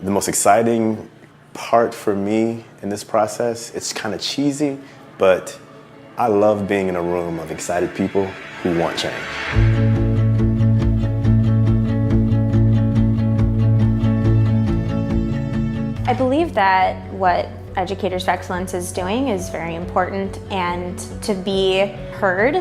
The most exciting part for me in this process, it's kind of cheesy, but I love being in a room of excited people who want change. I believe that what Educators for Excellence is doing is very important, and to be heard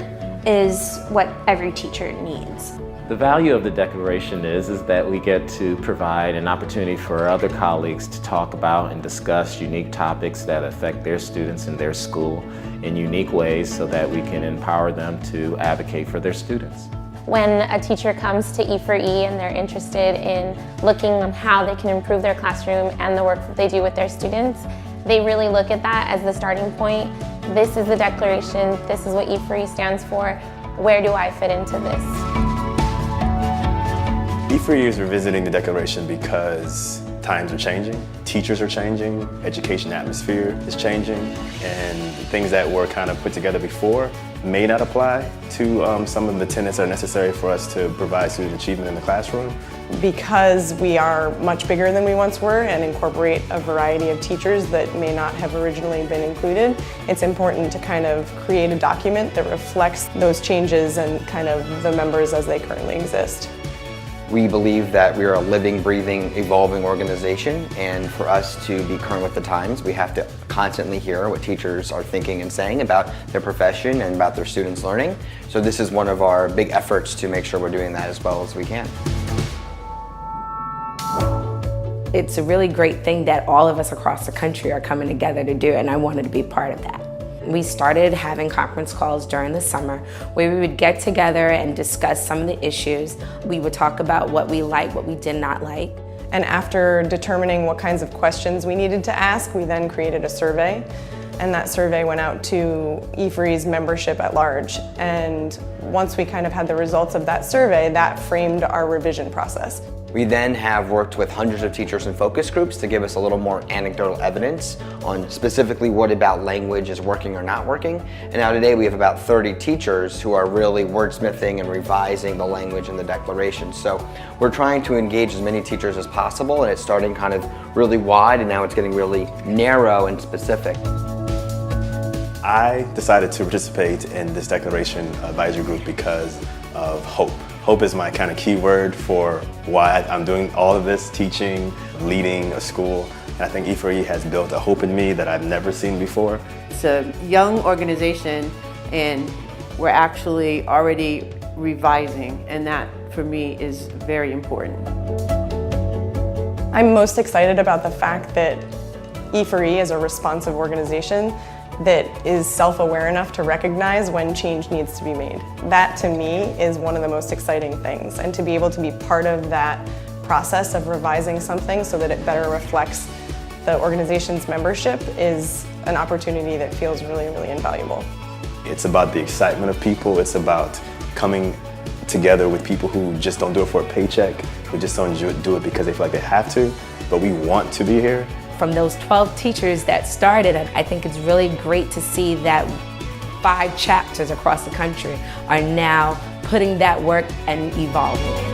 is what every teacher needs. The value of the Declaration is that we get to provide an opportunity for other colleagues to talk about and discuss unique topics that affect their students in their school in unique ways so that we can empower them to advocate for their students. When a teacher comes to E4E and they're interested in looking on how they can improve their classroom and the work that they do with their students, they really look at that as the starting point. This is the Declaration, this is what E4E stands for. Where do I fit into this? E4E is revisiting the Declaration because times are changing, teachers are changing, education atmosphere is changing, and things that were kind of put together before may not apply to some of the tenets that are necessary for us to provide student achievement in the classroom. Because we are much bigger than we once were and incorporate a variety of teachers that may not have originally been included, it's important to kind of create a document that reflects those changes and kind of the members as they currently exist. We believe that we are a living, breathing, evolving organization, and for us to be current with the times, we have to constantly hear what teachers are thinking and saying about their profession and about their students' learning. So this is one of our big efforts to make sure we're doing that as well as we can. It's a really great thing that all of us across the country are coming together to do, and I wanted to be part of that. We started having conference calls during the summer where we would get together and discuss some of the issues. We would talk about what we liked, what we did not like. And after determining what kinds of questions we needed to ask, we then created a survey. And that survey went out to E4E's membership at large. And once we kind of had the results of that survey, that framed our revision process. We then have worked with hundreds of teachers in focus groups to give us a little more anecdotal evidence on specifically what about language is working or not working. And now today we have about 30 teachers who are really wordsmithing and revising the language in the Declaration. So we're trying to engage as many teachers as possible, and it's starting kind of really wide and now it's getting really narrow and specific. I decided to participate in this Declaration advisory group because of hope. Hope is my kind of key word for why I'm doing all of this, teaching, leading a school. And I think E4E has built a hope in me that I've never seen before. It's a young organization and we're actually already revising, and that for me is very important. I'm most excited about the fact that E4E is a responsive organization that is self-aware enough to recognize when change needs to be made. That, to me, is one of the most exciting things. And to be able to be part of that process of revising something so that it better reflects the organization's membership is an opportunity that feels really, really invaluable. It's about the excitement of people. It's about coming together with people who just don't do it for a paycheck, who just don't do it because they feel like they have to, but we want to be here. From those 12 teachers that started, I think it's really great to see that 5 chapters across the country are now putting that work and evolving.